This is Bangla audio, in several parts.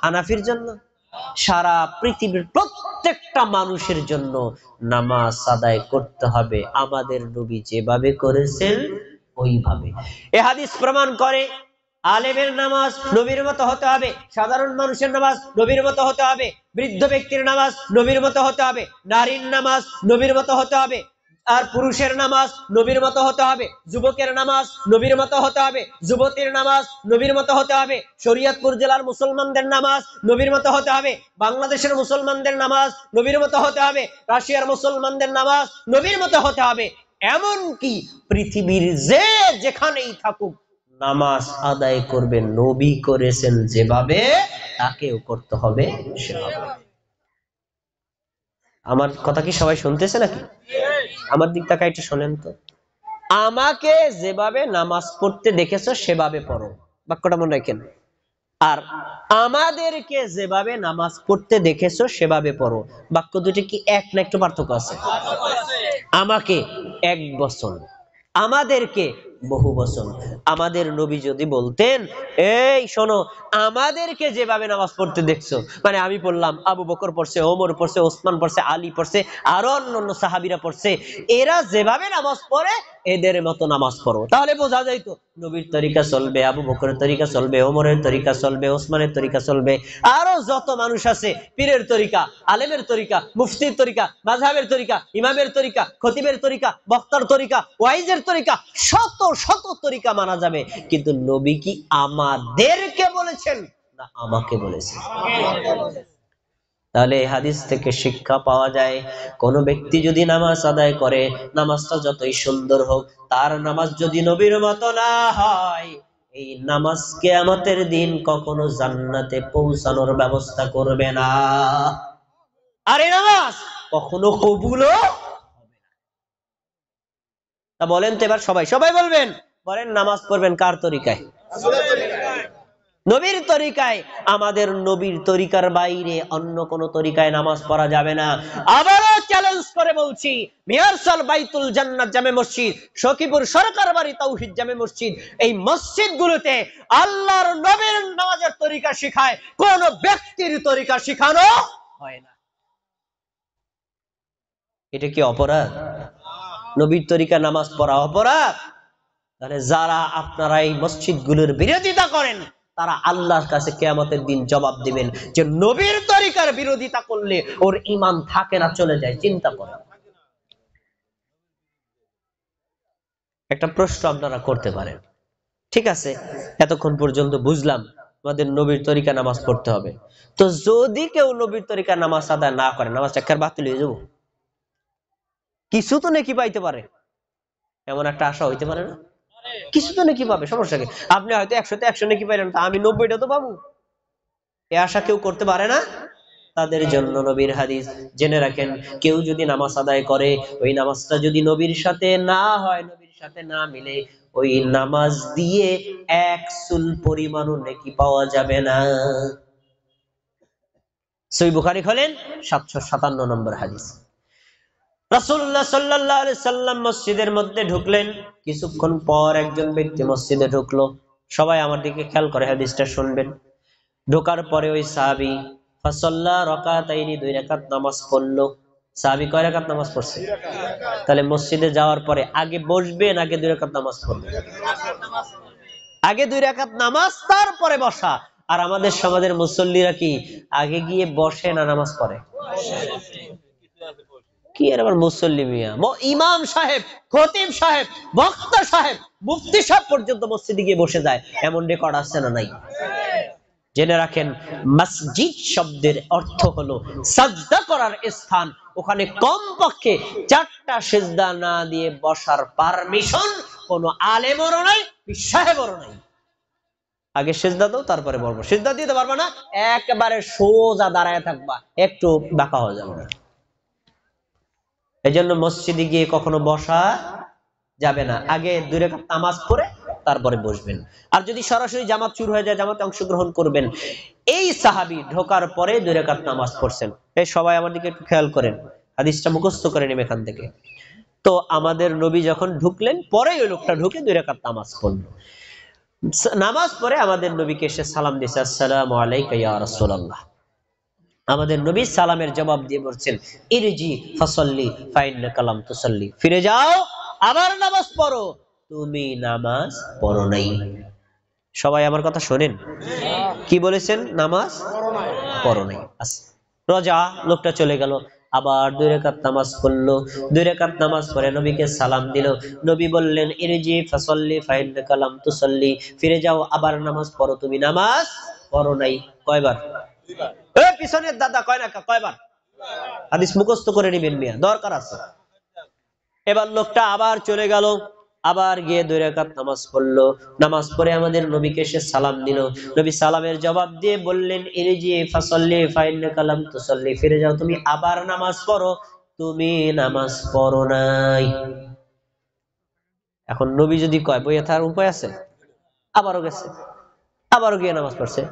হানাফির জন্য? সারা পৃথিবীর প্রত্যেকটা মানুষের জন্য নামাজ আদায় করতে হবে আমাদের নবী যেভাবে করেছেন ওইভাবে। এ হাদিস প্রমাণ করে আলেমের নামাজ নবীর মতো হতে হবে, সাধারণ মানুষের নামাজ নবীর মতো হতে হবে, বৃদ্ধ ব্যক্তির নামাজ নবীর মতো হতে হবে, নারীর নামাজ নবীর মতো হতে হবে, আর পুরুষের নামাজ নবীর মতো হতে হবে, যুবকের নামাজ নবীর মতো হতে হবে, যুবতীর নামাজ নবীর মতো হতে হবে, শরীয়তপুর জেলার মুসলমানদের নামাজ নবীর মতো হতে হবে, বাংলাদেশের মুসলমানদের নামাজ নবীর মতো হতে হবে, রাশিয়ার মুসলমানদের নামাজ নবীর মতো হতে হবে। এমন কি পৃথিবীর যে যেখানেই থাকুক নামাজ আদায় করবে নবী করেছেন যেভাবে, তাকেও করতে হবে সেভাবে। আমার কথা কি সবাই শুনতেছে নাকি? আমার দিক তাকায় একটু শোনেন তো। আমাকে যেভাবে নামাজ পড়তে দেখেছো সেভাবে পড়ো, বাক্যটা মনে রাখেন। আর আমাদেরকে যেভাবে নামাজ পড়তে দেখেছো সেভাবে পড়ো, বাক্য দুটি কি এক না একটু পার্থক্য আছে? আমাকে এক বচন, আমাদেরকে বহু বচন। আমাদের নবী যদি বলতেন এই শোনো আমাদেরকে যেভাবে নামাজ পড়তে দেখছো, মানে আমি পড়লাম, আবু বকর পড়ছে, ওমর পড়ছে, ওসমান পড়ছে, আলী পড়ছে, আরো অন্যান্য সাহাবীরা পড়ছে, এরা যেভাবে নামাজ পড়ে এদের মতো নামাজ পড়ো, তাহলে বোঝা যাইতো নবীর তরিকা চলবে, আবু বকরের তরিকা চলবে, ওমরের তরিকা চলবে, ওসমানের তরিকা চলবে, আরো যত মানুষ আছে পীরের তরিকা, আলেমের তরিকা, মুফতির তরিকা, মাযহাবের তরিকা, ইমামের তরিকা, খতিবের তরিকা, বক্তার তরিকা, ওয়াইজের তরিকা, শত শত তরিকা মানা যাবে। কিন্তু নবী কি আমাদেরকে বলেছেন না আমাকে বলেছেন? তাহলে এই হাদিস থেকে শিক্ষা পাওয়া যায় কোন ব্যক্তি যদি নামাজ আদায় করে, নামাজটা যতই সুন্দর হোক, তার নামাজ যদি নবীর মতো না হয়, এই নামাজ কিয়ামতের দিন কখনো জান্নাতে পৌঁছানোর ব্যবস্থা করবে না, আর এই নামাজ কখনো কবুলও হবে না। তা বলেন তো এবার সবাই সবাই বলবেন, বলেন নামাজ পড়বেন কার তরিকায়? নবীর তরিকায়। আমাদের নবীর তরিকার বাইরে অন্য কোন তরিকায় নামাজ পড়া যাবে না। আবারও চ্যালেঞ্জ করে বলছি, মিয়ারসাল বাইতুল জান্নাত জামে মসজিদ, সখীপুর সরকার বাড়ি তাওহীদ জামে মসজিদ, এই মসজিদগুলোতে আল্লাহর নবীর নামাজের তরিকা শেখায়, কোন ব্যক্তির তরিকা শেখানো হয় না। এটা কি অপরাধ? নবীর তরিকা নামাজ পড়া অপরাধ? তাহলে যারা আপনারা এই মসজিদগুলোর বিরোধিতা করেন তারা আল্লাহর কাছে কিয়ামতের দিন জবাব দিবেন যে নবীর তরিকার বিরোধিতা করলে ওর ঈমান থাকে না, চলে যায়। চিন্তা করেন। একটা প্রশ্ন আপনারা করতে পারেন, ঠিক আছে এতক্ষণ পর্যন্ত বুঝলাম আমাদের নবীর তরিকা নামাজ পড়তে হবে, তো যদি কেউ নবীর তরিকা নামাজ আদায় না করে নামাজটা একবার বাতিল হয়ে যাবো? কিছু তো নাকি পাইতে পারে, এমন একটা আশা হইতে পারে না? কিছু তো নাকি পাবে, সমস্যা কি? আপনি হয়তো 100তে 100 নাকি পাইলেন, তা আমি 90টা তো পাবো, এ আশা কেউ করতে পারে না। তাদের জন্য নবীর হাদিস জেনে রাখেন, কেউ যদি নামাজ আদায় করে ওই নামাজটা যদি নবীর সাথে না হয়, নবীর সাথে না মিলে, ওই নামাজ দিয়ে এক চুল পরিমাণও নেকি পাওয়া যাবে না। সহিহ বুখারী খোলেন 757 নম্বর হাদিস। রাসূলুল্লাহ সাল্লাল্লাহু আলাইহি সাল্লাম মসজিদের মধ্যে ঢুকলেন, কিছুক্ষণ পর একজন ব্যক্তি মসজিদে ঢুকলো। সবাই আমার দিকে খেয়াল করে হাদিসটা শুনবেন। ঢোকার পরে ওই সাহাবী ফাসাল্লা রাকাতাইনি, 2 রাকাত নামাজ পড়লো। সাহাবী কয় রাকাত নামাজ পড়ছে? তাহলে মসজিদে যাওয়ার পরে আগে বসবেন, আগে 2 রাকাত নামাজ পড়বেন? আগে 2 রাকাত নামাজ, তারপরে বসা। আর আমাদের সমাজের মুসল্লিরা কি আগে গিয়ে বসে না নামাজ পড়ে? কি আর আবার মুসল্লি মিয়া, ইমাম সাহেব, খতিব সাহেব, বক্তা সাহেব, মুফতি সাহেব পর্যন্ত মসজিদে গিয়ে বসে যায়, এমন রেকর্ড আছে না নাই? জেনে রাখেন, মসজিদ শব্দের অর্থ হলো সাজদা করার স্থান। ওখানে কমপক্ষে 4টা সিজদা না দিয়ে বসার পারমিশন কোনো আলেমেরও নাই, সাহেবেরও নাই। আগে সিজদা দাও তারপরে বসবো। সিজদা দিতে পারবা না, একেবারে সোজা দাঁড়ায় থাকবা, একটু বাঁকা হয়ে যাবে না। এজন্য মসজিদে গিয়ে কখনো বসা যাবে না, আগে 2 রাকাত নামাজ পড়ে তারপরে বসবেন। আর যদি সরাসরি জামাত শুরু হয়ে যায়, জামাতে অংশগ্রহণ করবেন। এই সাহাবী ঢোকার পরে 2 রাকাত নামাজ পড়ছেন। এই সবাই আমার দিকে একটু খেয়াল করেন, হাদিসটা মুখস্থ করে নিন এখান থেকে। তো আমাদের নবী যখন ঢুকলেন, পরে ওই লোকটা ঢুকে 2 রাকাত নামাজ পড়লো। নামাজ পড়ে আমাদের নবীকে এসে সালাম দিয়েছে, আসসালামু আলাইকা ইয়া রাসূলুল্লাহ। আমাদের নবী সালামের জবাব দিয়ে বলছেন, ইরজি ফাসাল্লি ফাইন্নাকা লাম তুসাল্লি, ফিরে যাও আবার নামাজ পড়ো, তুমি নামাজ পড়ো নাই। সবাই আমার কথা শোনেন, কি বলেছেন? নামাজ পড়ো নাই। আচ্ছা, রোজা, লোকটা চলে গেল, আবার 2 রাকাত নামাজ পড়লো। 2 রাকাত নামাজ পড়ে নবীকে সালাম দিল। নবী বললেন, ইরজি ফাসাল্লি ফাইন্নাকা লাম তুসাল্লি, ফিরে যাও আবার নামাজ পড়ো, তুমি নামাজ পড়ো নাই। কয়বার? এই পিছনের দাদা কয় না, কয়বার? হাদিস মুখস্থ করে নেবেন মিয়া, দরকার আছে। এবার লোকটা আবার চলে গেল, আবার গিয়ে 2 রাকাত নামাজ পড়লো। নামাজ পড়ে আমাদের নবীকে সে সালাম দিল। নবী সালামের জবাব দিয়ে বললেন, ইরজি ফাসাল্লি ফাইন্নাকা লাম তুসাল্লি, ফিরে যাও, তুমি আবার নামাজ পড়ো, তুমি নামাজ পড়ো নাই। এখন নবী যদি কয়, বইয়ে থাকার উপায় আছে? আবারও গেছে, আবারও গিয়ে নামাজ পড়ছে,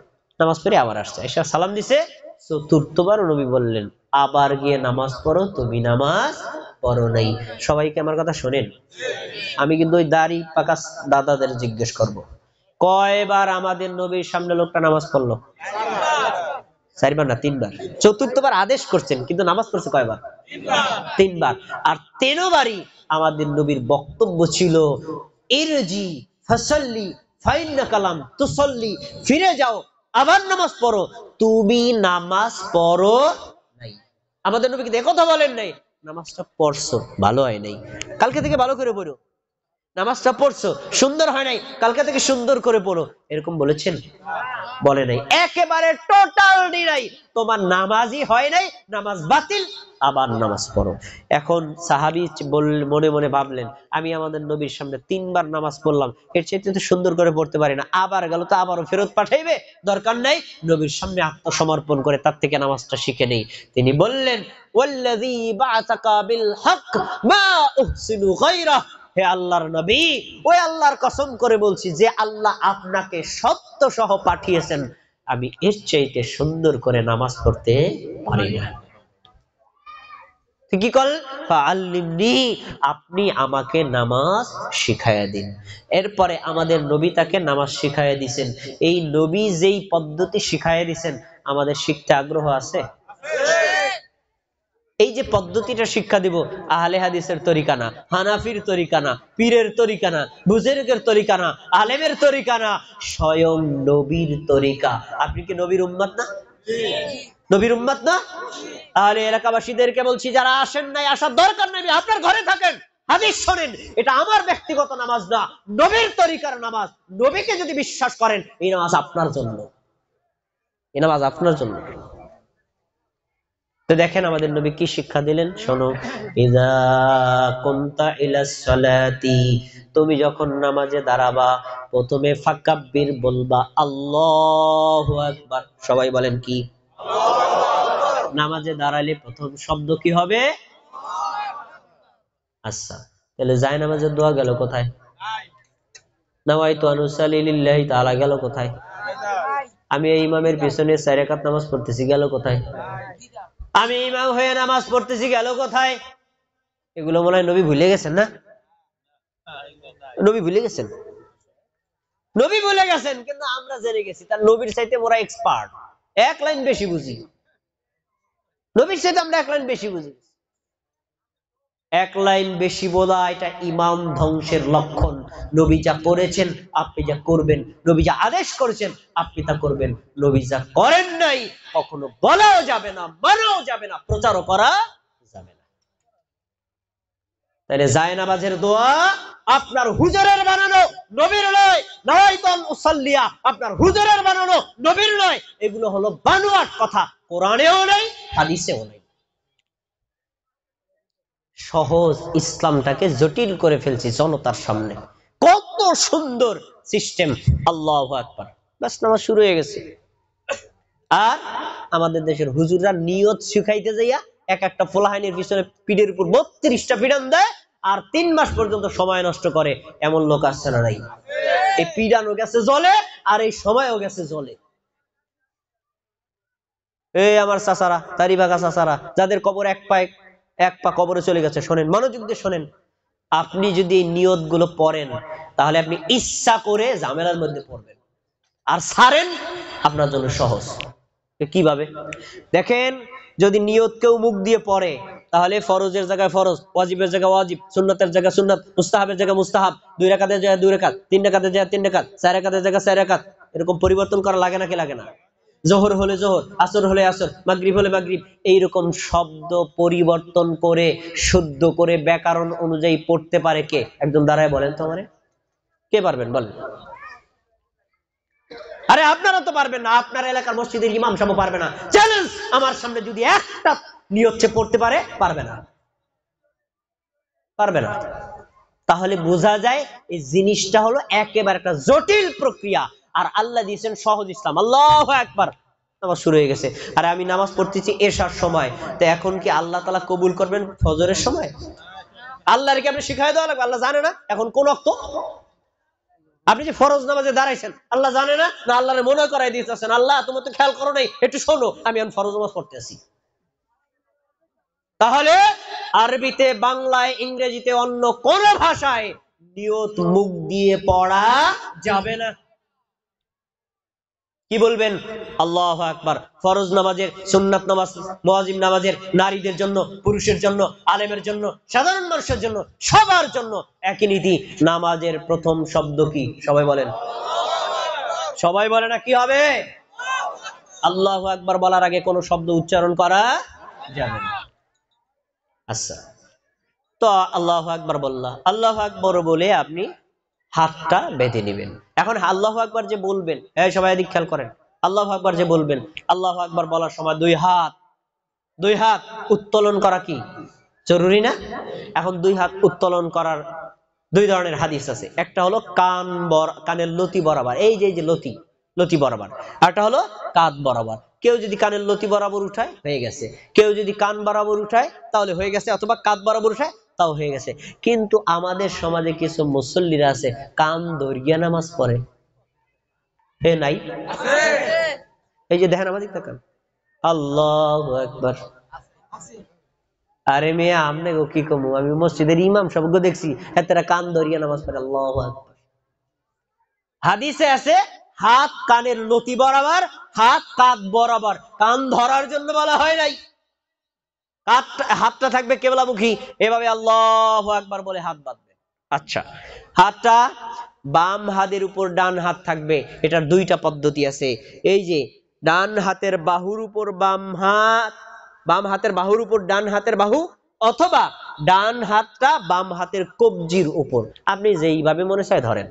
নামাজ পড়ে আবার আসছে, এসে সালাম দিছে। চতুর্থবার নবী বললেন, আবার গিয়ে নামাজ পড়ো, তুমি নামাজ পড়ো নাই। সবাইকে আমার কথা শোনেন, আমি কিন্তু ওই দাড়ি পাকা দাদাদের জিজ্ঞেস করব, কয়বার আমাদের নবীর সামনে লোকটা নামাজ পড়লো? 4 বার না 3 বার? চতুর্থবার আদেশ করছেন, কিন্তু নামাজ পড়ছে কয়বার? 3 বার। আর 3 বারই আমাদের নবীর বক্তব্য ছিল, ইরজি ফাসাল্লি ফাইন্নাকা লাম তুসাল্লি, ফিরে যাও আবার নামাজ পড়ো, তুমি নামাজ পড়ো নাই। আমাদের নবী কি কথা বলেন নাই? নামাজটা পড়ছো, ভালো হয় নাই, কালকে থেকে ভালো করে পড়ো। নামাজটা পড়ছো, সুন্দর হয় নাই, কালকে থেকে সুন্দর করে পড়ো, এরকম বলেছেন? বলে নাই, একেবারে টোটাল ডিনাই, তোমার নামাজই হয় নাই, নামাজ বাতিল, আবার নামাজ পড়ো। এখন সাহাবী মনে মনে ভাবলেন, আমি আমাদের নবীর সামনে 3 বার নামাজ পড়লাম, এর চেয়ে তো সুন্দর করে পড়তে পারি না, আবার গেল তো আবারও ফেরত পাঠাইবে, দরকার নাই, নবীর সামনে আত্মসমর্পণ করে তার থেকে নামাজটা শিখে নেই। তিনি বললেন, ওয়াল্লাযী বা'আসাকা বিল হক মা উহসিনু গায়রা, হে আল্লাহর নবী, ওই আল্লাহর কসম করে বলছি, যে আল্লাহ আপনাকে সত্য সহ পাঠিয়েছেন, আমি এর চাইতে সুন্দর করে নামাজ পড়তে পারি না। কি কল? ফাআল্লিমনি, আপনি আমাকে নামাজ শিখাইয়া দিন। এরপরে আমাদের নবী তাকে নামাজ শিখাইয়া দিয়েছেন। এই নবী যেই পদ্ধতি শিখাইয়া দিয়েছেন, আমাদের শিখতে আগ্রহ আছে? এই যে পদ্ধতিটা শিক্ষা দিব, আহলে হাদিসের তরিকা না, হানাফির তরিকা না, পীরের তরিকা না, বুজুর্গের তরিকা না, আলেমের তরিকা না, স্বয়ং নবীর তরিকা। আপনি কি নবীর উম্মত না? নবীর উম্মত না? তাহলে এলাকাবাসীদেরকে বলছি, যারা আসেন নাই, আসার দরকার নেই, আপনার ঘরে থাকেন, হাদিস শোনেন। এটা আমার ব্যক্তিগত নামাজ না, নবীর তরিকার নামাজ। নবীকে যদি বিশ্বাস করেন, এই নামাজ আপনার জন্য, এই নামাজ আপনার জন্য। তো দেখেন আমাদের নবী কি শিক্ষা দিলেন, শোনো, ইযা কুনতা ইলাস সালাতি, তুমি যখন নামাজে দাঁড়াবা, প্রথমে ফাকাব্বির বলবা আল্লাহু আকবার। সবাই বলেন কি? নামাজে দাঁড়ালে প্রথম শব্দ কি হবে? আচ্ছা, তাহলে যায় নামাজের দোয়া গেল কোথায়? নাওয়াইতু আন উসাল্লি লিল্লাহি তাআলা গেল কোথায়? আমি এই ইমামের পিছনে 4 রাকাত নামাজ পড়তেছি, গেল কোথায়? আমি ইমাম হয়ে নামাজ পড়তেছি, গেল কোথায়? এগুলো মনে হয় নবী ভুলে গেছেন না? নবী ভুলে গেছেন, নবী ভুলে গেছেন, কিন্তু আমরা জেনে গেছি। তার নবীর চাইতে মোরা এক্সপার্ট, 1 লাইন বেশি বুঝি, নবীর চাইতে আমরা 1 লাইন বেশি বুঝি। 1 লাইন বেশি বলা এটা ইমাম ধ্বংসের লক্ষণ। নবী যা করেছেন আপনি যা করবেন, নবী যা আদেশ করেছেন আপনি তা করবেন, নবী যা করেন নাই কখনো বলাও যাবে না, মানাও যাবে না, প্রচারও করা যাবে না। তাহলে যায় নামাজের দোয়া আপনার হুজুরের বানানো, নবীর নয়। নাওয়াইতু আন উসাল্লিয়া আপনার হুজুরের বানানো, নবীর নয়। এগুলো হলো বানোয়াট কথা, কোরআনেও নাই, হাদিসেও নাই। সহজ ইসলামটাকে জটিল করে ফেলছি জনতার সামনে। কত সুন্দর সিস্টেম, আল্লাহু আকবার, বাস নামাজ শুরু হয়ে গেছে। আর আমাদের দেশের হুজুররা নিয়ত শিখাইতে যাইয়া এক একটা ফোলাহাইনের পিছনে পিঠের উপর 32টা পিডান দেয়, আর 3 মাস পর্যন্ত সময় নষ্ট করে। এমন লোক আসছে না নাই? এই পিডানও গেছে জলে, আর এই সময়ও গেছে জলে। এই আমার চাচারা, তারি বাগা চাচারা, যাদের কবর এক পা কবরে চলে গেছে, শোনেন, মনোযোগ দিয়ে শোনেন। আপনি যদি এই নিয়তগুলো পড়েন তাহলে আপনি ইচ্ছা করে ঝামেলার মধ্যে পড়বেন, আর ছাড়েন আপনার জন্য সহজ। কিভাবে দেখেন, যদি নিয়ত কেউ মুখ দিয়ে পড়ে তাহলে ফরজের জায়গায় ফরজ, ওয়াজিবের জায়গায় ওয়াজিব, সুন্নতের জায়গায় সুন্নাত, মুস্তাহাবের জায়গায় মুস্তাহাব, 2 রাকাতের জায়গায় 2 রাকাত, 3 রাকাতের জায়গায় 3 রাকাত, 4 রাকাতের জায়গায় 4 রাকাত, এরকম পরিবর্তন করা লাগে নাকি লাগে না? জোহর হলে জোহর, আসর হলে আসর, মাগরিব হলে মাগরিব, এইরকম শব্দ পরিবর্তন করে শুদ্ধ করে ব্যাকরণ অনুযায়ী পড়তে পারে কে? একদম দাঁড়ায় বলেন তো আমারে, কে পারবেন বলেন? আরে আপনারা তো পারবেন না, আপনার এলাকার মসজিদের ইমাম সাহেব পারবে না। চ্যালেঞ্জ আমার সামনে যদি একটা নিয়ত পড়তে পারে, পারবে না, পারবে না। তাহলে বোঝা যায় এই জিনিসটা হলো একেবারে একটা জটিল প্রক্রিয়া, আর আল্লাহ দিয়েছেন সহজ ইসলাম। আল্লাহু আকবার, নামাজ শুরু হয়ে গেছে। আরে আমি নামাজ পড়তেছি এশার সময়, তো এখন কি আল্লাহ তাআলা কবুল করবেন ফজরের সময়? আল্লাহর কি আপনি শিখাই দেওয়া লাগবে? আল্লাহ জানে না এখন কোন ওয়াক্ত? আপনি যে ফরজ নামাজে দাঁড়াইছেন, আল্লাহ জানে না? না আল্লাহর মনে করাই দিতেছেন, আল্লাহ তুমি তো খেয়াল করো নাই, একটু শোনো, আমি এখন ফরজ নামাজ পড়তে আছি। তাহলে আরবিতে, বাংলায়, ইংরেজিতে, অন্য কোন ভাষায় নিয়ত মুখ দিয়ে পড়া যাবে না। কি বলবেন? আল্লাহু আকবার। ফরজ নামাজের, সুন্নাত নামাজ, মুয়াজ্জিম নামাজের, নারীদের জন্য, পুরুষের জন্য, আলেমের জন্য, সাধারণ মানুষের জন্য, সবার জন্য একই নীতি। নামাজের প্রথম শব্দ কি? সবাই বলেন, সবাই বলে না, কি হবে? আল্লাহু আকবার বলার আগে কোনো শব্দ উচ্চারণ করা যাবে না। আচ্ছা, তো আল্লাহু আকবার বললাম, আল্লাহু আকবার বলে আপনি হাতটা বেঁধে নেবেন। এখন আল্লাহু আকবার যে বলবেন, এই সবাই এদিক খেয়াল করেন, আল্লাহু আকবার যে বলবেন, আল্লাহু আকবার বলার সময় দুই হাত উত্তোলন করা কি জরুরি না? এখন 2 হাত উত্তোলন করার 2 ধরনের হাদিস আছে। একটা হলো কানের লতি বরাবর, এই যে লতি বরাবর, আর একটা হলো কাঁধ বরাবর। কেউ যদি কানের লতি বরাবর উঠায় হয়ে গেছে, কেউ যদি কান বরাবর উঠায় তাহলে হয়ে গেছে, অথবা কাঁধ বরাবর উঠায় তাও হয়ে গেছে। কিন্তু আমাদের সমাজে কিছু মুসল্লিরা আছে কান ধরিয়া নামাজ পড়ে, এ নাই? এই যে দেখেন আমাদের তাকান, আল্লাহু আকবার। আরে মেয়ে আমনে গো কি কমু, আমি মসজিদের ইমাম সবগো দেখছি এতটা কান ধরিয়া নামাজ পড়ে, আল্লাহু আকবার। হাদিসে আছে হাত কানের লতি বরাবর, হাত কাঁধ বরাবর, কান ধরার জন্য বলা হয় নাই। হাতটা থাকবে কেবলামুখী, এভাবে আল্লাহু আকবার বলে হাত বাঁধবে। আচ্ছা, হাতটা বাম হাতের উপর ডান হাত থাকবে, এটার 2টা পদ্ধতি আছে। এই যে ডান হাতের বাহুর উপর বাম হাত, বাম হাতের বাহুর উপর ডান হাতের বাহু, অথবা ডান হাতটা বাম হাতের কবজির উপর, আপনি যেইভাবে মনে চায় ধরেন,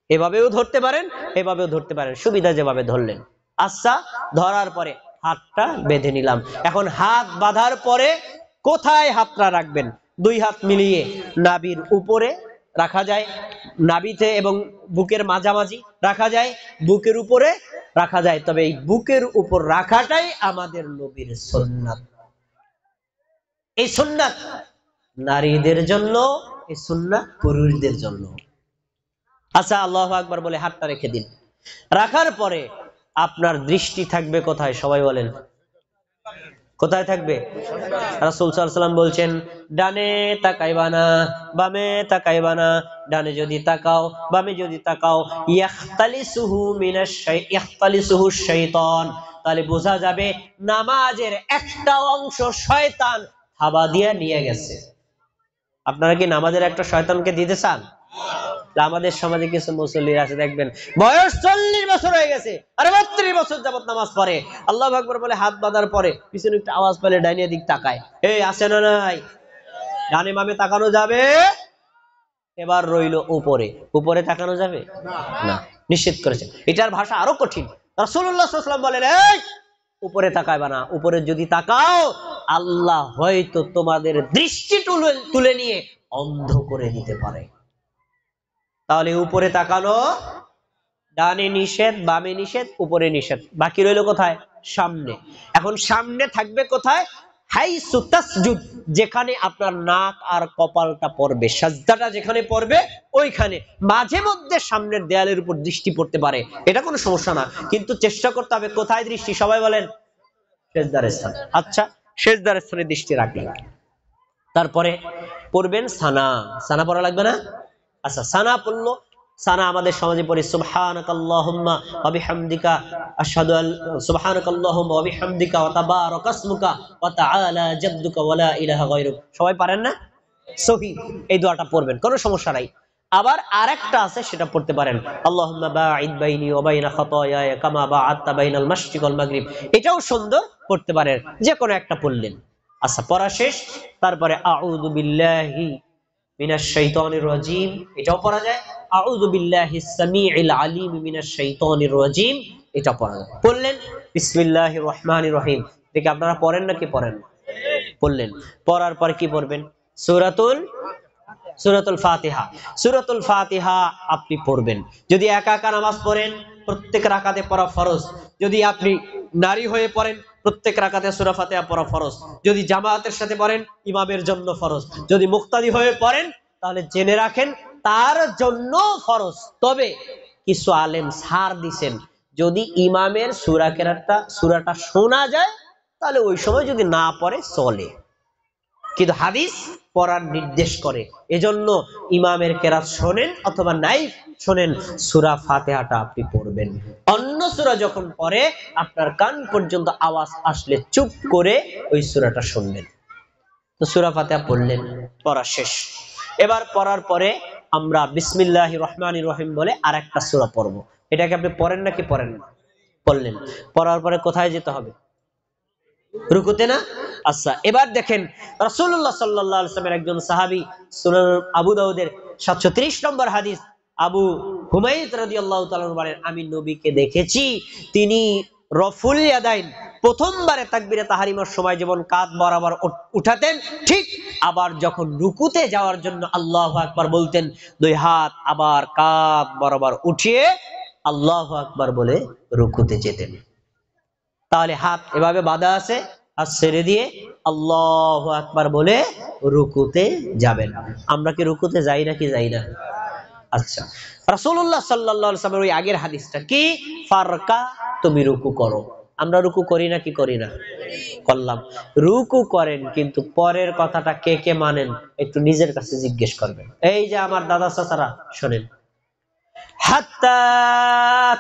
এভাবেও ধরতে পারেন, এভাবেও ধরতে পারেন, সুবিধা যেভাবে ধরলেন। আচ্ছা, ধরার পরে হাতটা বেঁধে নিলাম। এখন হাত বাঁধার পরে কোথায় হাতটা রাখবেন? 2 হাত মিলিয়ে নাভির উপরে রাখা যায়, নাভিতে এবং বুকের মাঝামাঝি রাখা যায়, বুকের উপরে রাখা যায়। তবে এই বুকের উপর রাখাটাই আমাদের নবীর সুন্নাত। এই সুন্নাত নারীদের জন্য, এই সুন্নাত পুরুষদের জন্য। আচ্ছা, আল্লাহু আকবার বলে হাতটা রেখে দিন। রাখার পরে আপনার দৃষ্টি থাকবে কোথায়? সবাই বলেন, কোথায় থাকবে? রাসূল সাল্লাল্লাহু আলাইহি ওয়াসাল্লাম বলছেন, ডানে তাকাইবা না, বামে তাকাইবা না। ডানে যদি তাকাও, বামে যদি তাকাও, ইয়াখতালিসুহু শাইতান, তাহলে বোঝা যাবে নামাজের একটা অংশ শয়তান থাবা দিয়ে নিয়ে গেছে। আপনারা কি নামাজের একটা শয়তানকে দিতে চান? আমাদের সমাজে কিছু মুসল্লি আছে, দেখবেন বয়স 40 বছর হয়ে গেছে, আরে 32 বছর যাবত নামাজ পড়ে, আল্লাহু আকবার বলে হাত বাঁধার পরে পিছনে একটা আওয়াজ পেলে ডাইনে দিক তাকায়, এই আছে না নাই? ডানে বামে তাকানো যাবে? এবার রইল উপরে, উপরে তাকানো যাবে না, নিষেধ করেছেন। এটার ভাষা আরো কঠিন। রাসূলুল্লাহ সাল্লাল্লাহু আলাইহি ওয়াসাল্লাম বলেন, এই উপরে তাকাইবা না, উপরে যদি তাকাও আল্লাহ হয়তো তোমাদের দৃষ্টি তুলে নিয়ে অন্ধ করে দিতে পারে। তাহলে উপরে তাকানো ডানে নিষেধ, বামে নিষেধ, উপরে নিষেধ। বাকি রইল কোথায়? সামনে। এখন সামনে থাকবে কোথায়? হাইসু তাসজুদ, যেখানে আপনার নাক আর কপালটা পড়বে, সাজদাটা যেখানে পড়বে ওইখানে। মাঝে মধ্যে সামনের দেয়ালের উপর দৃষ্টি পড়তে পারে, এটা কোনো সমস্যা না, কিন্তু চেষ্টা করতে হবে কোথায় দৃষ্টি? সবাই বলেন, সেজদার স্থান। আচ্ছা, সেজদার স্থানে দৃষ্টি রাখলেন। তারপরে পড়বেন সানা। সানা পড়া লাগবে না? আচ্ছা, সানা পড়লো। সানা আমাদের সমাজে পড়ে সুবহানাকাল্লাহুম্মা ওয়া বিহামদিকা আশহাদু আল সুবহানাকাল্লাহুম্মা ওয়া বিহামদিকা ওয়া তাবারাকা ইসমুকা ওয়া তাআলা জাদ্দুকা ওয়া লা ইলাহা গায়রুক। সবাই পারেন না? সহিহ, এই দোয়াটা পড়বেন, কোনো সমস্যা নাই। আবার আরেকটা আছে, সেটা পড়তে পারেন আল্লাহুম্মা বাঈদ বাইনি ওয়া বাইনা খাতায়ায়া কামা বাআদতা বাইনাল মাশরিক ওয়াল মাগরিব। এটাও সুন্দর, পড়তে পারেন, যে কোনো একটা পড়লেন। আচ্ছা, পড়া শেষ। তারপরে আউযু বিল্লাহি মিনাশ শাইতানির রাজিম, এটাও পড়া যায়। আউযু বিল্লাহিস সামিউল আলিম মিনাশ শাইতানির রাজিম, এটা পড়া যায়। পড়লেন বিসমিল্লাহির রহমানির রহিম। দেখি আপনারা পড়েন নাকি পড়েন? পড়লেন। পড়ার পরে কি পড়বেন? সূরাতুল ফাতিহা। সূরাতুল ফাতিহা আপনি পড়বেন। যদি একা একা নামাজ পড়েন, প্রত্যেক রাকাতে পড়া ফরজ। যদি আপনি নারী হয়ে পড়েন, প্রত্যেক রাকাতে সূরা ফাতিহা পড়া ফরজ। যদি জামাতের সাথে পড়েন, ইমামের জন্য ফরজ। যদি মুক্তাদি হয়ে পড়েন, তাহলে জেনে রাখেন তার জন্য ফরজ। তবে কিছু আলেম ছাড় দিছেন, যদি ইমামের সূরাটা শোনা যায়, তাহলে ওই সময় যদি না পড়ে চলে, কিন্তু হাদিস পড়ার নির্দেশ করে। এজন্য ইমামের কেরাত শোনেন অথবা নাই শোনেন, সূরা ফাতিহাটা আপনি পড়বেন। অন্য সূরা যখন পড়ে, আপনার কান পর্যন্ত আওয়াজ আসলে চুপ করে ওই সূরাটা শুনবেন। তো সূরা ফাতিহা পড়লেন, পড়া শেষ। এবার পড়ার পরে আমরা বিসমিল্লাহির রহমানির রহিম বলে আরেকটা সূরা পড়ব। এটাকে আপনি পড়েন নাকি পড়েন না? পড়লেন। পড়ার পরে কোথায় যেতে হবে? রুকুতে না? আচ্ছা, এবার দেখেন রাসূলুল্লাহ সাল্লাল্লাহু আলাইহি ওয়াসাল্লামের একজন সাহাবী, সুনান আবু দাউদের 730 নম্বর হাদিস, আবু হুমায়দ রাদিয়াল্লাহু তাআলা বলেন, আমি নবীকে দেখেছি, তিনি রফুল ইয়াদাইন, প্রথমবারে তাকবীরে তাহরিমার সময় যেমন কাঁধ বরাবর উঠাতেন, ঠিক আবার যখন রুকুতে যাওয়ার জন্য আল্লাহু আকবার বলতেন, দুই হাত আবার কাঁধ বরাবর উঠিয়ে আল্লাহু আকবার বলে রুকুতে যেতেন। তাহলে হাত এভাবে বাঁধা আছে, আর ছেড়ে দিয়ে আল্লাহু আকবার বলে রুকুতে যাবেন। আমরা কি রুকুতে যাই নাকি যাই না? আচ্ছা, রাসূলুল্লাহ সাল্লাল্লাহু আলাইহি ওয়াসাল্লামের ওই আগের হাদিসটা কি? ফারকা, তুমি রুকু করো। আমরা রুকু করি নাকি করি না? করলাম। রুকু করেন, কিন্তু পরের কথাটা কে কে মানেন একটু নিজের কাছে জিজ্ঞেস করবেন। এই যে আমার দাদা চাচারা শোনেন, হাত্তা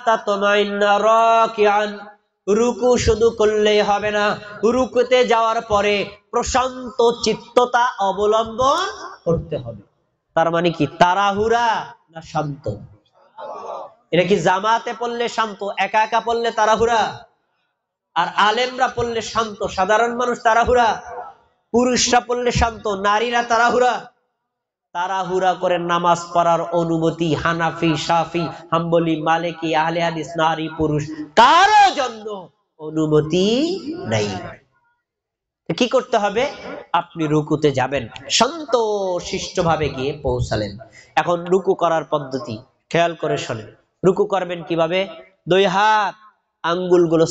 তাতমাইন্না রাকিআন, রুকু শুধু করলেই হবে না, রুকুতে যাওয়ার পরে প্রশান্ত চিত্ততা অবলম্বন করতে হবে। তার মানে কি? তাড়াহুড়া না শান্ত? এটা কি জামাতে পড়লে শান্ত, একা একা পড়লে তাড়াহুড়া? আর আলেমরা পড়লে শান্ত, সাধারণ মানুষ তাড়াহুড়া? পুরুষরা পড়লে শান্ত, নারীরা তাড়াহুড়া? তাড়াহুড়া করে নামাজ পড়ার অনুমতি হানাফি, শাফি, হাম্বলি, মালিকি, আহলে হাদিস, নারী পুরুষ কারো জন্য অনুমতি নাই। কি করতে হবে? আপনি রুকুতে যাবেন, শান্ত শিষ্টভাবে গিয়ে পৌঁছালেন। এখন রুকু করার পদ্ধতি খেয়াল করে শোনেন। রুকু করবেন কিভাবে? দুই হাত আঙ্গুলগুলো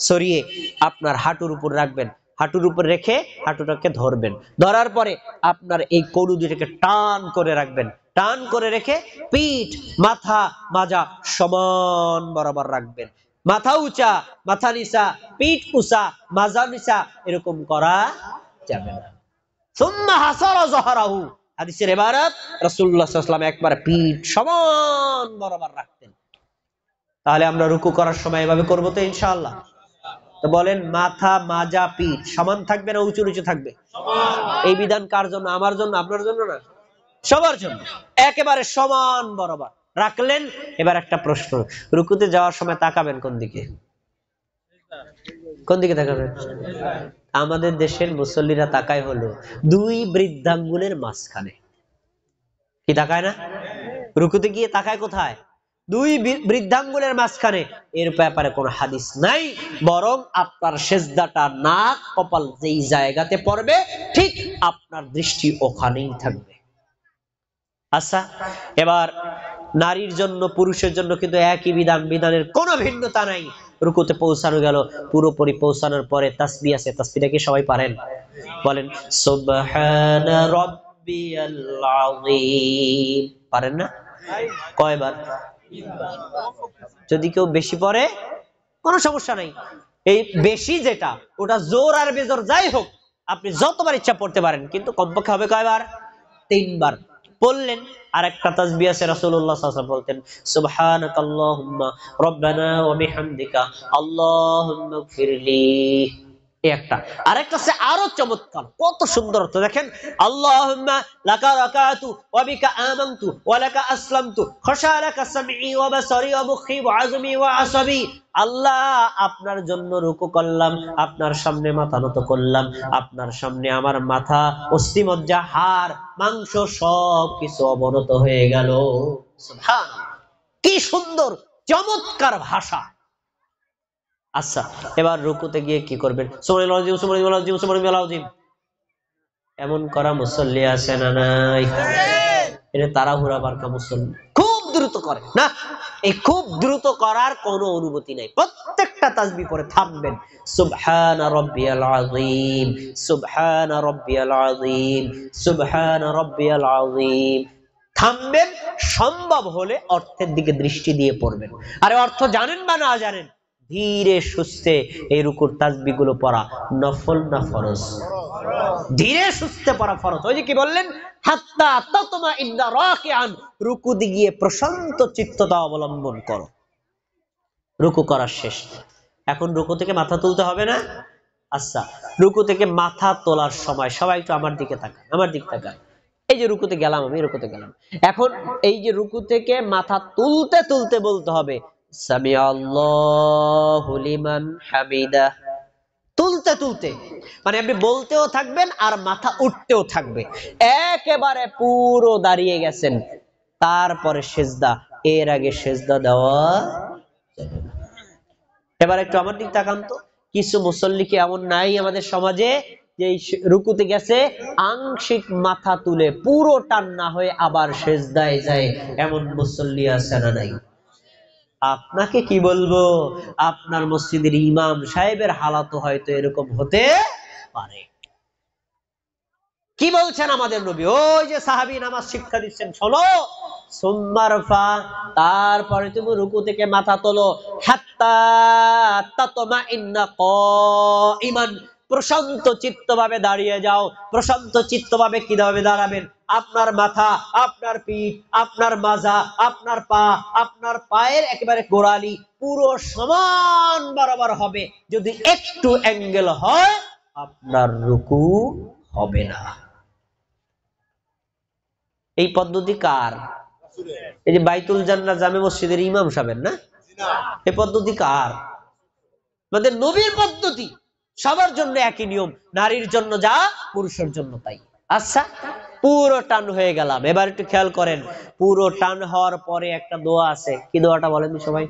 সরিয়ে আপনার হাঁটুর উপর রাখবেন। হাঁটুর উপর রেখে হাঁটুটাকে ধরবেন। ধরার পরে আপনার এই কনুই দুটোকে টান করে রাখবেন। টান করে রেখে পিঠ, মাথা, মাজা সমান বরাবর রাখবেন। মাথা উঁচা, মাথা নিচা, পিঠ উঁচা, মাজা নিচা এরকম করা যাবে না। সুম্মা হাসারা যহরাহু, হাদিসের ইবারত, রাসূলুল্লাহ সাল্লাল্লাহু আলাইহি ওয়াসাল্লাম একবার পিঠ সমান বরাবর রাখতেন। তাহলে আমরা রুকু করার সময় এভাবে করব তো ইনশাআল্লাহ? তো বলেন, মাথা, মাজা, পিঠ সমান থাকবে না উঁচু নিচু থাকবে? এই বিধান কার জন্য? আমার জন্য, আপনার জন্য না? সবার জন্য। একেবারে সমান বরাবর রাখলেন। এবার একটা প্রশ্ন, রুকুতে যাওয়ার সময় তাকাবেন কোন দিকে? কোন দিকে তাকাবেন? আমাদের দেশের মুসল্লিরা তাকায় হলো দুই বৃদ্ধাঙ্গুলের মাঝখানে। কি তাকায় না? রুকুতে গিয়ে তাকায় কোথায়? দুই বৃদ্ধাঙ্গুলের মাঝখানে। এর ব্যাপারে কোনো হাদিস নাই, বরং আপনার সেজদাটা নাক কপাল যেই জায়গাতে পড়বে, ঠিক আপনার দৃষ্টি ওখানেই থাকবে। আচ্ছা, এবার নারীর জন্য পুরুষের জন্য কিন্তু একই বিধান, বিধানের কোনো ভিন্নতা নাই। রুকুতে পৌঁছানো গেল, পুরোপুরি পৌঁছানোর পরে তাসবিহ আছে, তাসবিহটা কি সবাই পারেন? বলেন সুবহানা রাব্বিয়াল আযীম। পারেন না? কয়বার? যদি কেউ বেশি পড়ে কোনো সমস্যা নাই। এই বেশি যেটা, ওটা জোর আর বেজোর যাই হোক, আপনি যতবার ইচ্ছা পড়তে পারেন, কিন্তু কমপক্ষে হবে কয়বার? 3 বার পড়লেন। আর একটা তাসবিহ আছে, রাসূলুল্লাহ সাল্লাল্লাহু আলাইহি ওয়াসাল্লাম বলতেন, সুবহানাকাল্লাহুম্মা রব্বানা ওয়া বিহামদিকা আল্লাহুম্মা গফিরলি। একটা আরেকটা আছে আরো চমৎকার, কত সুন্দর অর্থ দেখেন, আল্লাহুম্মা লাকা রাকাতু ওয়া বিকা আমানতু ওয়া লাকা আসলামতু খাশালাকা সামঈ ওয়া বাসারি ওয়া মুখি ওয়া আযমি ওয়া আসাবি। আল্লাহ, আপনার জন্য রুকু করলাম, আপনার সামনে মাথা নত করলাম, আপনার সামনে আমার মাথা, অস্থিমজ্জা, হাড়, মাংস সব কিছু অবনত হয়ে গেল। সুবহানাল্লাহ, কি সুন্দর চমৎকার ভাষা। আচ্ছা, এবার রুকুতে গিয়ে কি করবেন? সুবহানাল্লাহ আযীম, সুবহানাল্লাহ আযীম, সুবহানাল্লাহ আযীম এমন করা মুসল্লি আছে না নাই? এটা তাড়াহুড়া বারকা মুসল্লি খুব দ্রুত করে না, এই খুব দ্রুত করার কোনো অনুমতি নাই। প্রত্যেকটা তাসবিহ পরে থামবেন, সুবহান রাব্বিয়াল আযীম, সুবহান রাব্বিয়াল আযীম, সুবহান রাব্বিয়াল আযীম। থামবেন, সম্ভব হলে অর্থের দিকে দৃষ্টি দিয়ে পড়বেন। আরে অর্থ জানেন বা না জানেন, ধীরে সুস্থে এই রুকুর তাসবিহ গুলো পড়া নফল না ফরজ? ধীরে সুস্থে পড়া ফরজ। ওই যে কি বললেন, হাত্তা তাতমাইন্না রাকিআন, রুকুতে গিয়ে প্রশান্ত চিত্ততা অবলম্বন করো। রুকু করা শেষ, এখন রুকু থেকে মাথা তুলতে হবে না? আচ্ছা, রুকু থেকে মাথা তোলার সময় সবাই একটু আমার দিকে তাকান, আমার দিকে তাকান। এই যে রুকুতে গেলাম, আমি রুকুতে গেলাম, এখন এই যে রুকু থেকে মাথা তুলতে তুলতে বলতে হবে সামি আল্লাহু লিমান হামিদা। তুলতে তুলতে মানে আপনি বলতেও থাকবেন আর মাথা উঠতেও থাকবে, একেবারে পুরো দাঁড়িয়ে গেছেন, তারপরে সেজদা, এর আগে সেজদা দেওয়া যাবে না। এবার একটু আমার দিক তাকান তো, কিছু মুসল্লি কি এমন নাই আমাদের সমাজে যে রুকুতে গেছে আংশিক মাথা তুলে পুরো টান না হয়ে আবার সেজদায় যায়, এমন মুসল্লি আছে না নাই? আপনাকে কি বলবো, আপনার মসজিদের ইমাম সাহেবের হালাত হয়তো এরকম হতে পারে। কি বলছেন আমাদের নবী? ওই যে সাহাবী নামাজ শিক্ষা দিচ্ছেন, শোনো, সুম্মারফা, তারপরে তুমি রুকু থেকে মাথা তোলো, হাত্তা তাতমাইন্না কাইমান, প্রশান্ত চিত্তভাবে দাঁড়িয়ে যাও। প্রশান্ত চিত্তভাবে কিভাবে দাঁড়াবেন? আপনার মাথা, আপনার পিঠ, আপনার মাজা, আপনার পা, আপনার পায়ের একেবারে গোড়ালি পুরো সমান বরাবর হবে। যদি একটু অ্যাঙ্গেল হয় আপনার রুকু হবে না। এই পদ্ধতি কার? এই যে বাইতুল জান্নাহ জামে মসজিদের ইমাম সাহেবের না? এই পদ্ধতি কার? আমাদের নবীর পদ্ধতি। সবার জন্য একই নিয়ম, নারীর জন্য যা পুরুষের জন্য তাই। আচ্ছা, পুরো টান হয়ে গেলাম, এবার একটু খেয়াল করেন, পুরো টান হওয়ার পরে একটা দোয়া আছে, কি দোয়াটা বলেন সবাই?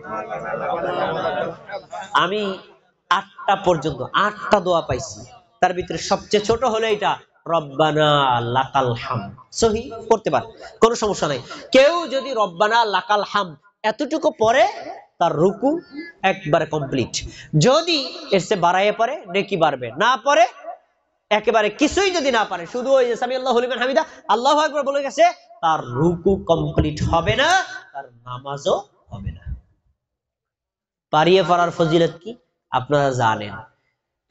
আমি 8টা পর্যন্ত 8টা দোয়া পাইছি, তার ভিতরে সবচেয়ে ছোট হলো এটা, রব্বানা লাকাল হামদ। সহি পড়তে পারে, কোনো সমস্যা নাই। কেউ যদি রব্বানা লাকাল হামদ এতটুকু পড়ে, তার রুকু একবারে কমপ্লিট। যদি এর চেয়ে বাড়াইয়ে পড়ে নেকি বাড়বে, না পড়ে একেবারে কিছুই যদি না পারে, শুধু ওই সামি আল্লাহু লিমান হামিদা আল্লাহু আকবার বলে গেছে, তার রুকু কমপ্লিট হবে না, তার নামাজও হবে না। পারিয়ে পড়ার ফজিলত কি আপনারা জানেন।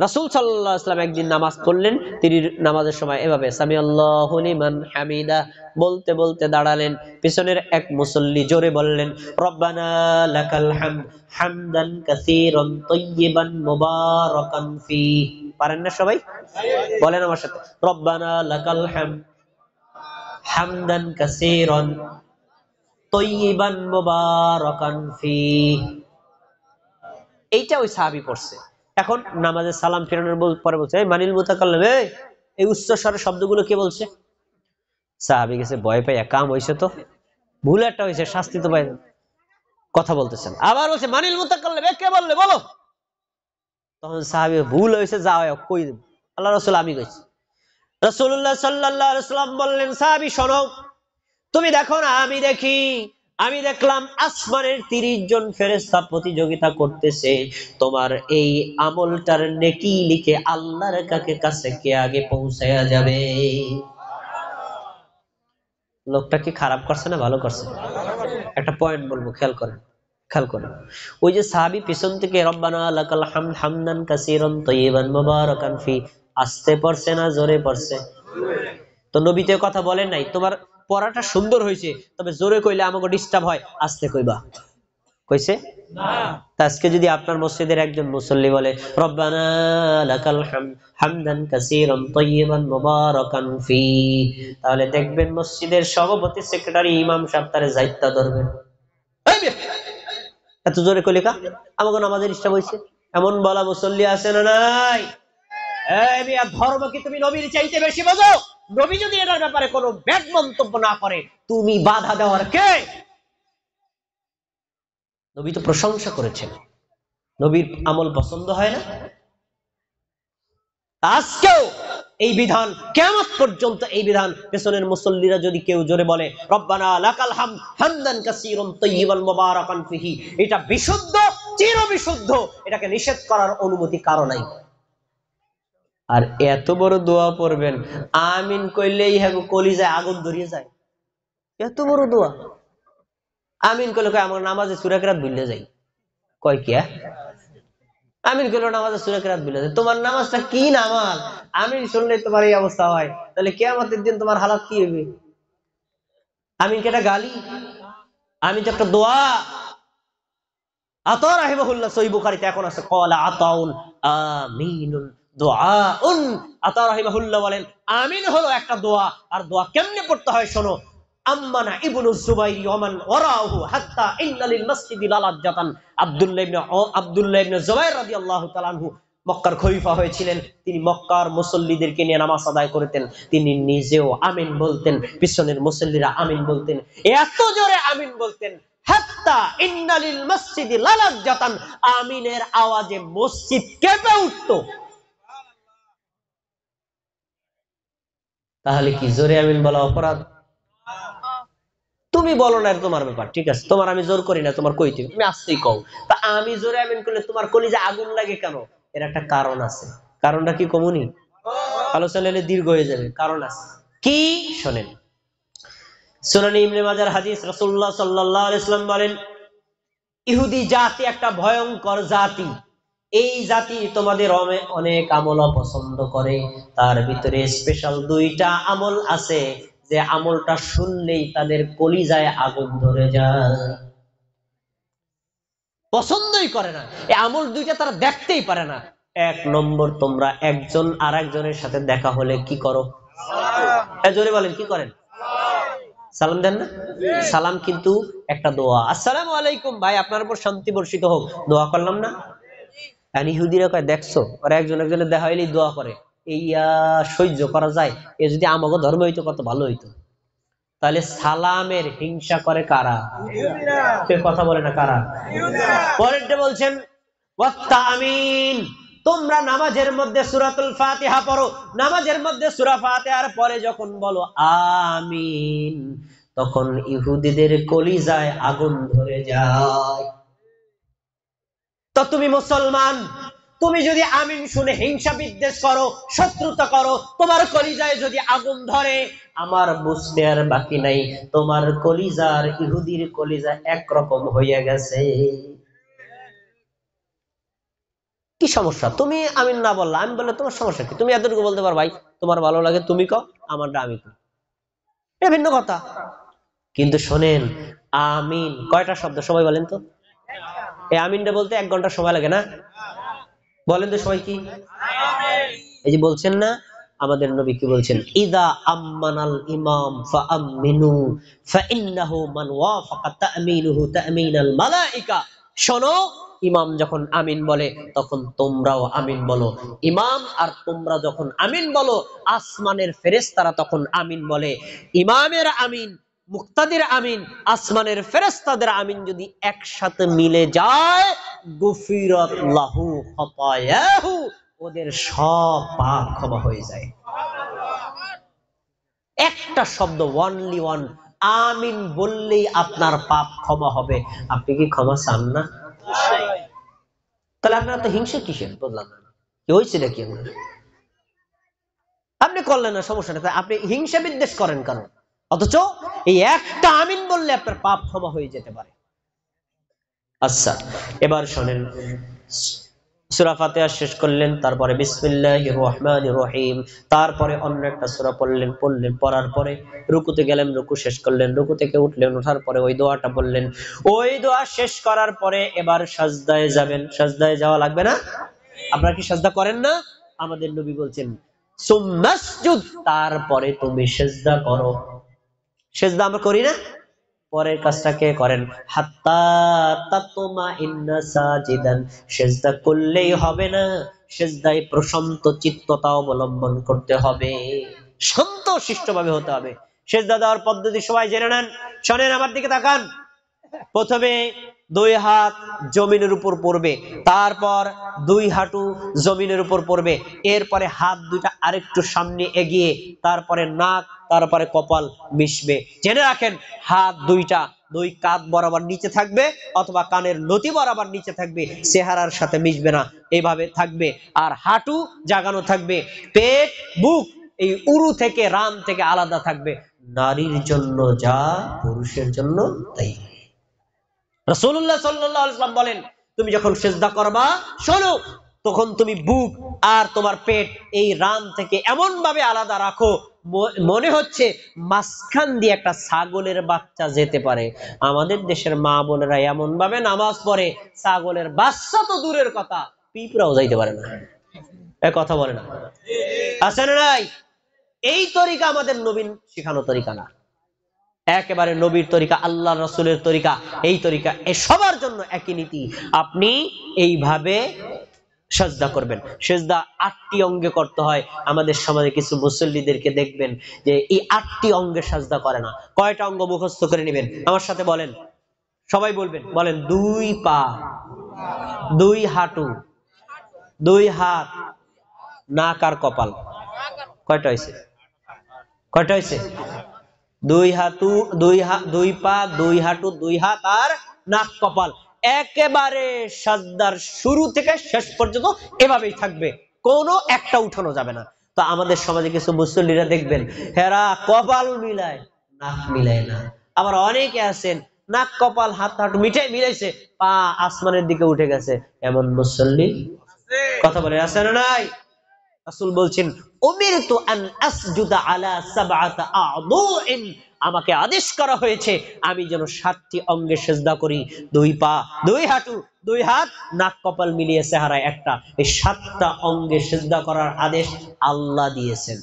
রাসূল সাল্লাল্লাহু আলাইহি ওয়াসাল্লাম একদিন নামাজ পড়লেন, তিনি নামাজের সময় এভাবে সামি আল্লাহু লিমান হামিদা বলতে বলতে দাঁড়ালেন। পিছনের এক মুসল্লি জোরে বললেন, রব্বানা লাকাল হামদ হামদান কাসীরান তাইয়িবান মুবারাকান ফি। পারেন না সবাই? বলেন আমার সাথে, রব্বানা লাকাল হামদ হামদান কাসীরান তাইয়িবান মুবারাকান ফি। এইটা ওই সাহাবী পড়ছে। এখন নামাজে সালাম ফিরানোর পরে বলছে, এই মানিল মুতাকাল্লিম, এই উচ্চ স্বরের শব্দগুলো কে বলছে? সাহাবী গেছে ভয় পাই, কাম হইছে তো, ভুল একটা হয়েছে, শাস্তি তো পাই, কথা বলতেছেন। আবার বলছে মানিল মুতাকাল্লিম, কে বললে বলো। তখন সাহাবী, ভুল হয়েছে, যা হয় কই দেব, আল্লাহ রাসূল আমি কইছি। রাসূলুল্লাহ সাল্লাল্লাহু আলাইহি ওয়াসাল্লাম বললেন, সাহাবী শোনো, তুমি দেখো না আমি দেখি, আমি দেখলাম আসমানের 30 জন ফেরেশতা প্রতিযোগিতা করতেছে, তোমার এই আমলটার নেকি লিখে আল্লাহর কাছে কে আগে পৌঁছায়া যাবে। লোকটা কি খারাপ করছে না ভালো করছে? একটা পয়েন্ট বলবো, খেয়াল করেন, খেয়াল করেন। ওই যে সাহাবী পিছন থেকে রব্বানা লাকাল হামদ হামদান কাসীরান তাইয়িবান মুবারাকান ফি, আস্তে পড়ছে না জোরে পড়ছে? তো নবীতে কথা বলেন নাই তোমার পড়াটা সুন্দর হয়েছে, তবে জোরে কইলে আমাকে ডিস্টার্ব হয়, আস্তে কইবা। কইছে না? আজকে যদি আপনার মসজিদের একজন মুসল্লি বলে রব্বানা লাকাল হামদান কাসীরান তাইয়িবান মুবারাকান ফি, তাহলে দেখবেন মসজিদের সভাপতি, সেক্রেটারি, ইমাম সাহেব তারে যাইতা ধরবেন, এত জোরে কইলে কা আমাকে নামাজের ডিস্টার্ব হইছে। এমন বলা মুসল্লি আছে না নাই? এই মিয়া, ধর্ম কি তুমি নবীর চাইতে বেশি বোঝো? নবী যদি এটার ব্যাপারে কোনো ব্যাড মন্তব্য না করে, তুমি বাধা দেওয়ার কে? নবী তো প্রশংসা করেছেন, নবীর আমল পছন্দ হয় না? আজকেও এই বিধান, কিয়ামত পর্যন্ত এই বিধান, পেছনের মুসল্লিরা যদি কেউ জোরে বলে রব্বানা লাকাল হামদ হামদান কাসীরান তাইয়িবান মুবারাকান ফিহি, এটা বিশুদ্ধ, চির বিশুদ্ধ, এটাকে নিষেধ করার অনুমতি কারো নাই। আর এত বড় দোয়া পড়বেন, আমিন কইলেই হ্যাগো কলিজায় আগুন ধরিয়ে যায়। এত বড় দোয়া আমিন কইলে কয় আমার নামাজে সূরা কিরাত ভুলে যাই। কয় কি আমিন কইলো নামাজে সূরা কিরাত ভুলে যায়? তোমার নামাজটা কি নামাজ? আমিন শুনলে তোমার এই অবস্থা হয়, তাহলে কিয়ামতের দিন তোমার হালাত কি হবে? আমিন কি একটা গালি? আমিন তো একটা দোয়া। আতা রাহিমাহুল্লাহ সহিহ বুখারীতে এখন আছে ক্বালা আতাউন আমিনুন দুআউন। আতা রাহিমাহুল্লাহ বলেন আমিন হলো একটা দোয়া। আর দোয়া কেমনে পড়তে হয় শোনো। আম্মানা ইবনু যুবাইর ওমান ওয়ারাহু হাত্তা ইন্না লিল মাসজিদি লালাজ্জাতান। আব্দুল্লাহ ইবনে যুবাইর রাদিয়াল্লাহু তাআলা আনহু মক্কার খলিফা হয়েছিলেন। তিনি মক্কার মুসল্লিদেরকে নিয়ে নামাজ আদায় করতেন। তিনি নিজেও আমিন বলতেন, পিছনের মুসল্লিরা আমিন বলতেন। এত জোরে আমিন বলতেন, হাত্তা ইন্না লিল মাসজিদি লালাজ্জাতান, আমিনের আওয়াজে মসজিদ কেঁপে উঠত। তাহলে কি জোরে আমিন বলা অপরাধ? তুমি বলো না, তোমার ব্যাপার, ঠিক আছে, তোমার আমি জোর করি না, তোমার কইতে তুমি আসতেই কও। তা আমি জোরে আমিন করলে তোমার কলিজা আগুন লাগে কেন? এর একটা কারণ আছে। কারণটা কি কমুনি? আলোচনা দীর্ঘ হয়ে যাবে। কারণ আছে কি শোনেন। সুনানে ইবনে মাজার হাদিস, রাসূলুল্লাহ সাল্লাল্লাহু আলাইহি ওয়াসাল্লাম বলেন ইহুদি জাতি একটা ভয়ঙ্কর জাতি। এই জাতি তোমাদের অনেক আমল পছন্দ করে, তার ভিতরে স্পেশাল দুইটা আমল আছে যে আমলটা শুনলেই তাদের কলিজায় আগুন ধরে যায়, পছন্দই করে না। এই আমল দুইটা তারা দেখতেই পারে না। এক নম্বর, তোমরা একজন আরেকজনের সাথে দেখা হলে কি করো? জোরে বলেন, কি করেন? সালাম দেন না? সালাম কিন্তু একটা দোয়া। আসসালামু আলাইকুম ভাই, আপনার উপর শান্তি বর্ষিত হোক, দোয়া করলাম না? ইহুদিরা কয় দেখছো, ওরা একজন একজনের দেখা হইলেই দোয়া করে। এইয়া সহ্য করা যায়? এ যদি আমাকে ধর্ম হইতো কত ভালো হইতো। তাহলে সালামের হিংসা করে কারা? কথা বলে না কারা? পরেরটা বলছেন ওয়াত্তামিন, তোমরা নামাজের মধ্যে সূরাতুল ফাতিহা পড়ো, নামাজের মধ্যে সূরা ফাতিহার পরে যখন বলো আমিন, তখন ইহুদিদের কলিজায় আগুন ধরে যায়। তো তুমি মুসলমান, তুমি যদি আমিন শুনে হিংসা বিদ্বেষ করো, শত্রুতা করো, তোমার কলিজায় যদি আগুন ধরে, আমার বুঝতে আর বাকি নাই, তোমার কলিজার ইহুদির কলিজা একরকম হইয়া গেছে। কি সমস্যা? তুমি আমিন না বললা, আমি বললে তোমার সমস্যা কি? তুমি এতটুকু বলতে পারো ভাই তোমার ভালো লাগে তুমি কও, আমারটা আমি কই, এটা ভিন্ন কথা। কিন্তু শোনেন, আমিন কয়টা শব্দ সবাই বলেন তো? এই আমিনটা বলতে 1 ঘন্টা সময় লাগে না? বলেন তো সবাই কি? এই যে বলছেন না, আমাদের নবী কি বলছেন? ইদা আম্মানাল ইমাম ফাআমিনু ফাইন্নাহু মান ওয়াফাকা তা'মিনুহু তা'মিনাল মালায়েকা। শোনো, ইমাম যখন আমিন বলে তখন তোমরাও আমিন বলো। ইমাম আর তোমরা যখন আমিন বলো, আসমানের ফেরেশতারা তখন আমিন বলে। ইমামের আমিন, মুক্তাদির আমিন, আসমানের ফেরেশতাদের আমিন যদি একসাথে মিলে যায়, গুফিরাত লাহু খাতায়াহু, ওদের সব পাপ ক্ষমা হয়ে যায়। একটা শব্দ, অনলি ওয়ান, আমিন বললেই আপনার পাপ ক্ষমা হবে। আপনি কি ক্ষমা চান না? তাহলে আপনার তো হিংসা কিসের? বললাম না কি হয়েছে নাকি? আপনি করলেন না, সমস্যা নেই, আপনি হিংসা বিদ্বেষ করেন কেন? অথচ এই একটা আমিন বললে আপনার পাপ ক্ষমা হয়ে যেতে পারে। আচ্ছা, এবার শোনেন, সূরা ফাতিহা শেষ করলেন, তারপরে বিসমিল্লাহির রহমানির রহিম, তারপরে অন্য একটা সূরা পড়লেন, পড়ার পরে রুকুতে গেলেন, রুকু শেষ করলেন, রুকু থেকে উঠলেন, ওঠার পরে ওই দোয়াটা বললেন। ওই দোয়া শেষ করার পরে এবার সাজদায় যাবেন। সাজদায় যাওয়া লাগবে না? আপনারা কি সাজদা করেন না? আমাদের নবী বলছেন সুম্মাসজুদ, তারপরে তুমি সিজদা করো। সিজদা আমরা করি না? পরের কাজটা কে করেন? হাত্তা তাতমাইন্না সাজিদান, সিজদা করলেই হবে না, সিজদায় প্রশান্ত চিত্ততা অবলম্বন করতে হবে, শান্ত শিষ্টভাবে হতে হবে। সিজদা দেওয়ার পদ্ধতি সবাই জেনে নেন। শোনেন, আমার দিকে তাকান। প্রথমে দুই হাত জমিনের উপর পড়বে, তারপর দুই হাঁটু জমিনের উপর পড়বে, এরপরে হাত দুইটা আরেকটু সামনে এগিয়ে, তারপরে নাক, তারপরে কপাল মিশবে। জেনে রাখেন, হাত দুইটা দুই কাঁধ বরাবর নিচে থাকবে অথবা কানের লতি বরাবর নিচে থাকবে, চেহারার সাথে মিশবে না, এইভাবে থাকবে। আর হাঁটু জাগানো থাকবে, পেট বুক এই উরু থেকে রান থেকে আলাদা থাকবে। নারীর জন্য যা, পুরুষের জন্য তাই। রাসূলুল্লাহ সাল্লাল্লাহু আলাইহি ওয়াসাল্লাম বলেন, তুমি যখন সিজদা করবা, শোনো, তখন তুমি বুক আর তোমার পেট এই রান থেকে এমন ভাবে আলাদা রাখো, মনে হচ্ছে মাঝখান দিয়ে একটা ছাগলের বাচ্চা যেতে পারে। আমাদের দেশের মা বোনেরা এমন ভাবে নামাজ পড়ে, ছাগলের বাচ্চা তো দূরের কথা, পিঁপড়াও যাইতে পারে না। এ কথা বলে না? আছে না নাই? এই তরিকা আমাদের নবীন শিখানো তরিকা না, একেবারে নবীর তরিকা, আল্লাহ রাসূলের তরিকা। এই তরিকা সবার জন্য একই নীতি। আপনি এইভাবে সিজদা করবেন। সিজদা 8টি অঙ্গে করতে হয়। আমাদের সমাজে কিছু মুসল্লিদেরকে দেখবেন যে এই 8টি অঙ্গে সিজদা করে না। কয়টা অঙ্গ মুখস্থ করে নেবেন? আমার সাথে বলেন, সবাই বলবেন, বলেন। 2 পা, 2 হাঁটু, 2 হাত, নাক আর কপাল। কয়টা হয়েছে? কয়টা হয়েছে? 2 হাঁটু, 2 পা, 2 হাঁটু, 2 হাত আর নাক কপাল। একেবারে সাজদার শুরু থেকে শেষ পর্যন্ত এভাবেই থাকবে, কোনো একটা উঠানো যাবে না। তো আমাদের সমাজে কিছু মুসল্লিরা দেখবেন, হেরা কপাল মিলায়, নাক মিলায় না। আবার অনেকে আছেন নাক কপাল হাত হাঁটু মিলাইছে, পা আসমানের দিকে উঠে গেছে। এমন মুসল্লি কথা বলে আছে না নাই? রাসূল বলছেন, উমিরতু আন আসজুদা আলা সাবআতা আ'দুইন, আমাকে আদেশ করা হয়েছে আমি যেন 7টি অঙ্গে সিজদা করি। 2 পা, 2 হাঁটু, 2 হাত, নাক কপাল মিলিয়ে চেহারা একটা। এই 7টা অঙ্গে সিজদা করার আদেশ আল্লাহ দিয়েছেন।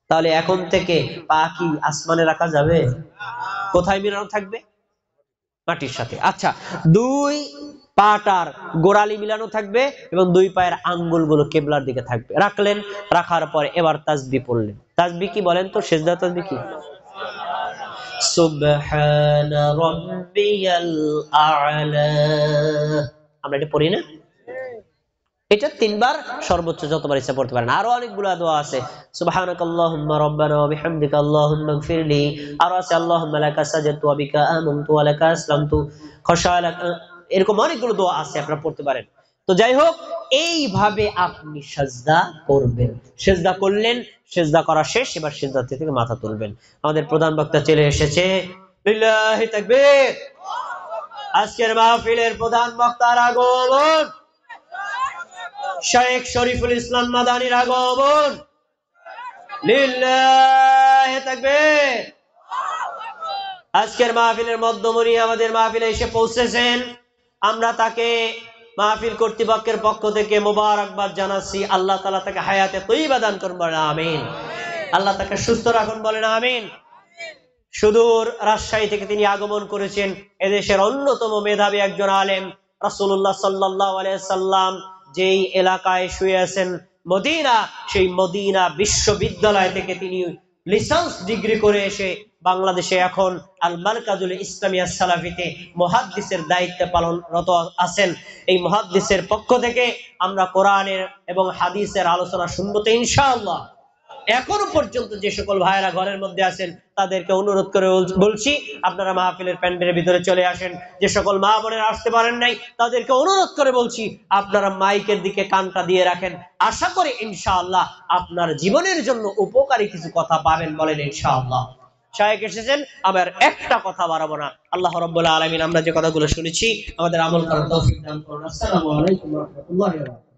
তাহলে এখন থেকে পা কি আসমানে রাখা যাবে? কোথায় মিলানো থাকবে? মাটির সাথে। আচ্ছা, 2 পাটার গোড়ালি মিলানো থাকবে এবং 2 পায়ের আঙ্গুলগুলো কিবলার দিকে থাকবে। রাখলেন, রাখার পরে এবার তাসবিহ পড়লেন। তাসবিহ কি বলেন তো? সিজদা তাসবিহ কি? সুবহানা রাব্বিয়াল আ'লা। আমরা এটা পড়ি না? এটা 3 বার সর্বোচ্চ যতবার ইচ্ছা পড়তে পারেন। আরো অনেকগুলো দোয়া আছে, সুবহানাকাল্লাহুম্মা রাব্বানা ওয়া বিহামদিকা আল্লাহুম্মা ইগফিরলি, আর আছে আল্লাহুম্মা লাকা সাজাদতু ওয়া বিকা আমানতু ওয়া লাকা আসলামতু খাশালাক। এরকম অনেকগুলো দোয়া আছে, আপনারা পড়তে পারেন। তো যাই হোক, এইভাবে আপনি সিজদা করবেন। সিজদা করলেন, সিজদা করা শেষ, এবার সিজদা থেকে মাথা তুলবেন। আমাদের প্রধান বক্তা চলে এসেছে, লিল্লাহি তাকবীর। আজকের মাহফিলের প্রধান বক্তার আগমন, শেখ শরীফুল ইসলাম মাদানীর আগমন, লিল্লাহি তাকবীর। আজকের মাহফিলের মধ্যমণি আমাদের মাহফিলে এসে পৌঁছেছেন। আমরা তাকে মাহফিল কর্তৃপক্ষের পক্ষ থেকে মোবারকবাদ জানাচ্ছি। আল্লাহ তাআলা তাকে হায়াতে তয়্যিবা দান করুন, বলেন আমিন। আল্লাহ তাকে সুস্থ রাখুন, বলেন আমিন। সুদূর রাজশাহী থেকে তিনি আগমন করেছেন। এদেশের অন্যতম মেধাবী একজন আলেম। রাসূলুল্লাহ সাল্লাল্লাহু আলাইহি সাল্লাম যেই এলাকায় শুয়ে আছেন, মদিনা, সেই মদিনা বিশ্ববিদ্যালয় থেকে তিনি লিসেন্স ডিগ্রি করে এসে বাংলাদেশে এখন আল মারকাজুল ইসলামিয়া সালাফিতে মুহাদ্দিসের দায়িত্ব পালনরত আছেন। এই মুহাদ্দিসের পক্ষ থেকে আমরা কোরআনের এবং হাদিসের আলোচনা শুনবো তো ইনশাআল্লাহ। এখনো পর্যন্ত যে সকল ভাইরা ঘরের মধ্যে আছেন তাদেরকে অনুরোধ করে বলছি, আপনারা মাহফিলের প্যান্ডেলের ভিতরে চলে আসেন। যে সকল মা বোনেরা আসতে পারেন নাই তাদেরকে অনুরোধ করে বলছি, আপনারা মাইকের দিকে কানটা দিয়ে রাখেন। আশা করি ইনশাআল্লাহ আপনার জীবনের জন্য উপকারী কিছু কথা পাবেন, বলেন ইনশাআল্লাহ। শায়েখ এসেছেন, আমার একটা কথা বাড়াবো না। আল্লাহ রাব্বুল আলামিন আমরা যে কথাগুলো শুনেছি আমাদের আমল করার তৌফিক দান করুন। আসসালামু আলাইকুম ওয়া রাহমাতুল্লাহি ওয়া বারাকাতুহু।